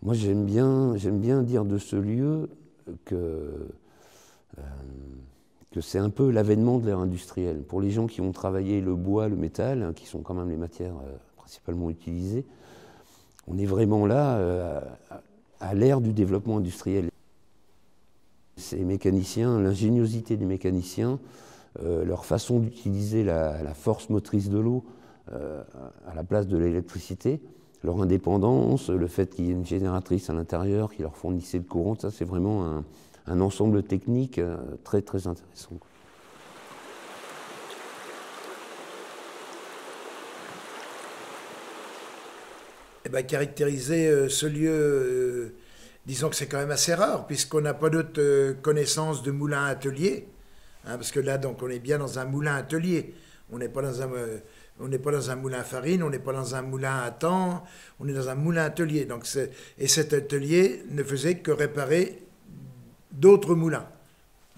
Moi, j'aime bien dire de ce lieu que c'est un peu l'avènement de l'ère industrielle. Pour les gens qui ont travaillé le bois, le métal, hein, qui sont quand même les matières principalement utilisées, on est vraiment là à l'ère du développement industriel. Ces mécaniciens, l'ingéniosité des mécaniciens, leur façon d'utiliser la force motrice de l'eau à la place de l'électricité, leur indépendance, le fait qu'il y ait une génératrice à l'intérieur qui leur fournissait le courant, ça c'est vraiment un ensemble technique très très intéressant. Eh ben, caractériser ce lieu, disons que c'est quand même assez rare, puisqu'on n'a pas d'autres connaissances de moulin atelier. Hein, parce que là, donc, on est bien dans un moulin atelier. On n'est pas dans un moulin à farine, on n'est pas dans un moulin à temps, on est dans un moulin atelier. Donc et cet atelier ne faisait que réparer d'autres moulins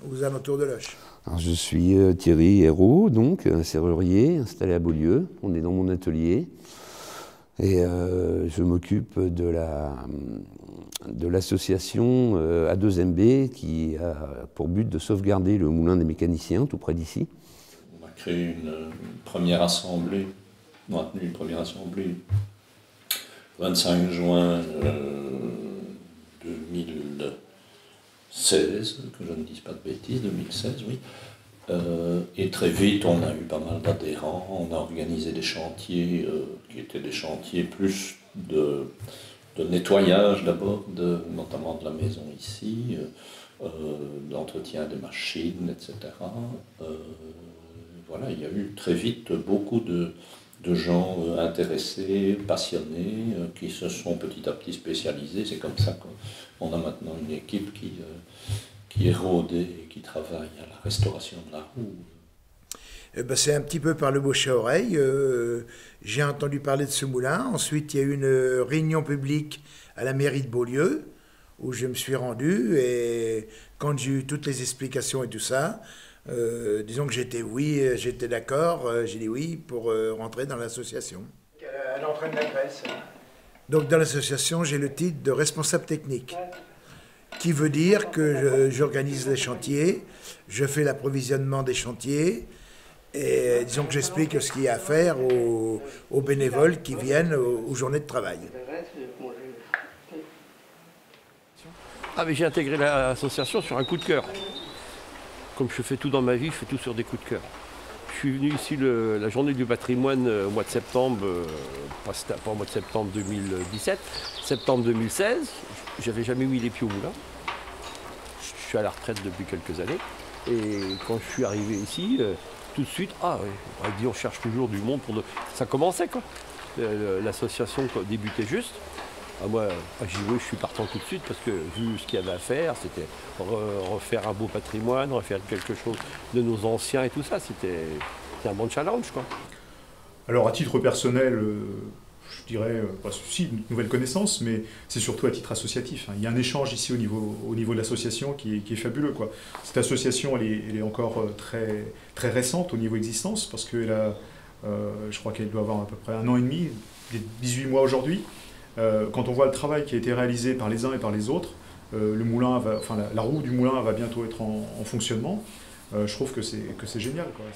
aux alentours de Loches. Alors, je suis Thierry Hérault, donc un serrurier installé à Beaulieu. On est dans mon atelier et je m'occupe de l'association A2MB qui a pour but de sauvegarder le moulin des mécaniciens tout près d'ici. On a créé une première assemblée, on a tenu une première assemblée le 25 juin 2016, que je ne dise pas de bêtises, 2016, oui. Et très vite, on a eu pas mal d'adhérents, on a organisé des chantiers qui étaient des chantiers plus de nettoyage d'abord, notamment de la maison ici, d'entretien des machines, etc. Voilà, il y a eu très vite beaucoup de gens intéressés, passionnés, qui se sont petit à petit spécialisés. C'est comme ça qu'on a maintenant une équipe qui est rodée et qui travaille à la restauration de la roue. C'est un petit peu par le bouche à oreille. J'ai entendu parler de ce moulin. Ensuite, il y a eu une réunion publique à la mairie de Beaulieu, où je me suis rendu. Et quand j'ai eu toutes les explications et tout ça, disons que j'étais d'accord, j'ai dit oui pour rentrer dans l'association. Elle entraîne la presse. Donc dans l'association, j'ai le titre de responsable technique, qui veut dire que j'organise les chantiers, je fais l'approvisionnement des chantiers, et disons que j'explique ce qu'il y a à faire aux bénévoles qui viennent aux journées de travail. Ah mais j'ai intégré l'association sur un coup de cœur. Comme je fais tout dans ma vie, je fais tout sur des coups de cœur. Je suis venu ici la journée du patrimoine au mois de septembre, pas au mois de septembre 2017, septembre 2016. J'avais jamais mis les pieds au moulin. Je suis à la retraite depuis quelques années. Et quand je suis arrivé ici, tout de suite, on cherche toujours du monde pour... Ça commençait quoi. L'association débutait juste. Moi, j'ai dit oui, je suis partant tout de suite parce que vu ce qu'il y avait à faire, c'était refaire un beau patrimoine, refaire quelque chose de nos anciens et tout ça, c'était un bon challenge, quoi. Alors à titre personnel, je dirais, pas si, une nouvelle connaissance, mais c'est surtout à titre associatif. Il y a un échange ici au niveau de l'association qui est fabuleux, quoi. Cette association, elle est encore très, très récente au niveau existence, parce que je crois qu'elle doit avoir à peu près 1 an et demi, 18 mois aujourd'hui. Quand on voit le travail qui a été réalisé par les uns et par les autres, la roue du moulin va bientôt être en fonctionnement. Je trouve que c'est génial, quoi.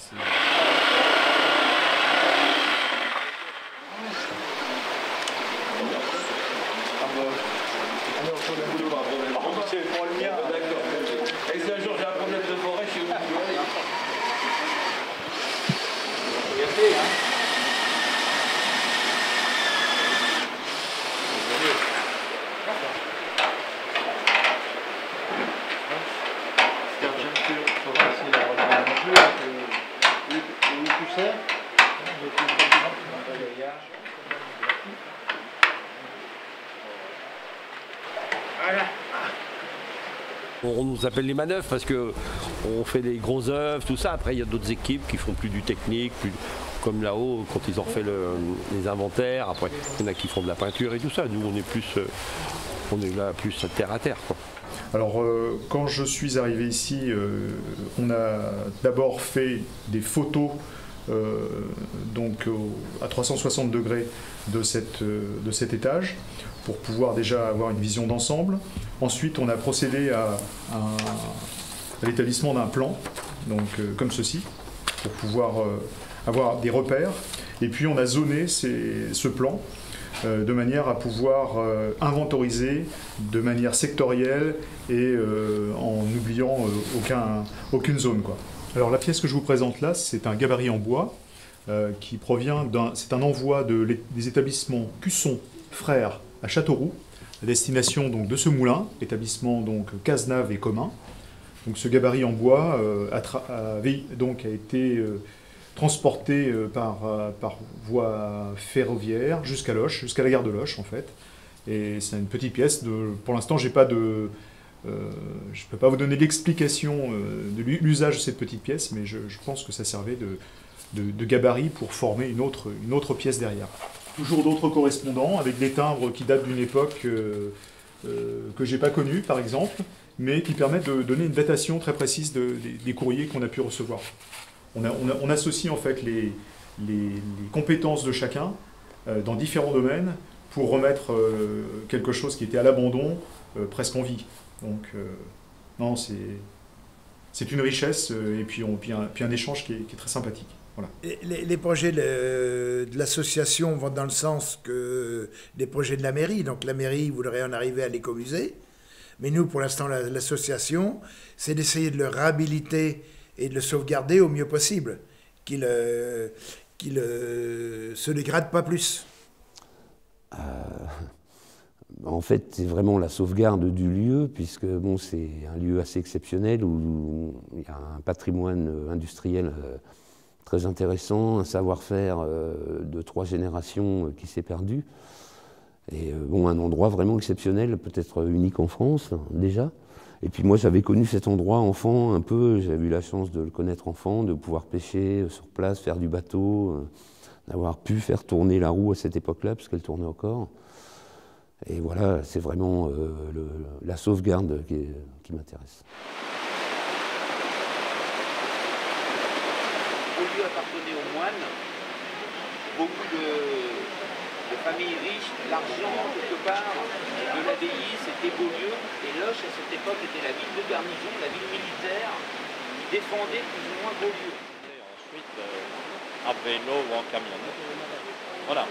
On nous appelle les manœuvres parce qu'on fait des gros œuvres, tout ça. Après, il y a d'autres équipes qui font plus du technique, comme là-haut, quand ils ont refait les inventaires. Après, il y en a qui font de la peinture et tout ça. Nous, on est là plus terre à terre, quoi. Alors, quand je suis arrivé ici, on a d'abord fait des photos donc à 360 degrés de cet étage, pour pouvoir déjà avoir une vision d'ensemble. Ensuite, on a procédé à l'établissement d'un plan, donc comme ceci, pour pouvoir avoir des repères. Et puis on a zoné ce plan de manière à pouvoir inventoriser de manière sectorielle et en n'oubliant aucune zone, quoi. Alors la pièce que je vous présente là, c'est un gabarit en bois qui provient c'est un envoi des établissements Cusson Frères à Châteauroux, à destination donc de ce moulin, établissement donc Cazenave et commun. Donc ce gabarit en bois a été transporté par voie ferroviaire jusqu'à Loches, jusqu'à la gare de Loches en fait. Et c'est une petite pièce. Pour l'instant, je ne peux pas vous donner l'explication de l'usage de cette petite pièce, mais je pense que ça servait de gabarit pour former une autre pièce derrière. Toujours d'autres correspondants avec des timbres qui datent d'une époque que je n'ai pas connue, par exemple, mais qui permettent de donner une datation très précise des courriers qu'on a pu recevoir. On associe en fait les compétences de chacun dans différents domaines pour remettre quelque chose qui était à l'abandon presque en vie. Donc non, c'est une richesse et puis un échange qui est très sympathique. Voilà. Les projets de l'association vont dans le sens que des projets de la mairie. Donc la mairie voudrait en arriver à l'écomusée. Mais nous, pour l'instant, l'association, c'est d'essayer de le réhabiliter et de le sauvegarder au mieux possible, qu'il se dégrade pas plus. En fait, c'est vraiment la sauvegarde du lieu, puisque bon, c'est un lieu assez exceptionnel où il y a un patrimoine industriel très intéressant, un savoir-faire de 3 générations qui s'est perdu. Et bon, un endroit vraiment exceptionnel, peut-être unique en France, déjà. Et puis moi, j'avais connu cet endroit enfant un peu, j'avais eu la chance de le connaître enfant, de pouvoir pêcher sur place, faire du bateau, d'avoir pu faire tourner la roue à cette époque-là, parce qu'elle tournait encore. Et voilà, c'est vraiment la sauvegarde qui m'intéresse. Beaulieu appartenait aux moines, beaucoup de familles riches, l'argent quelque part de l'abbaye, c'était Beaulieu, et Loches à cette époque était la ville de garnison, la ville militaire, qui défendait plus ou moins Beaulieu. Et ensuite, à vélo ou en camionnette. Voilà.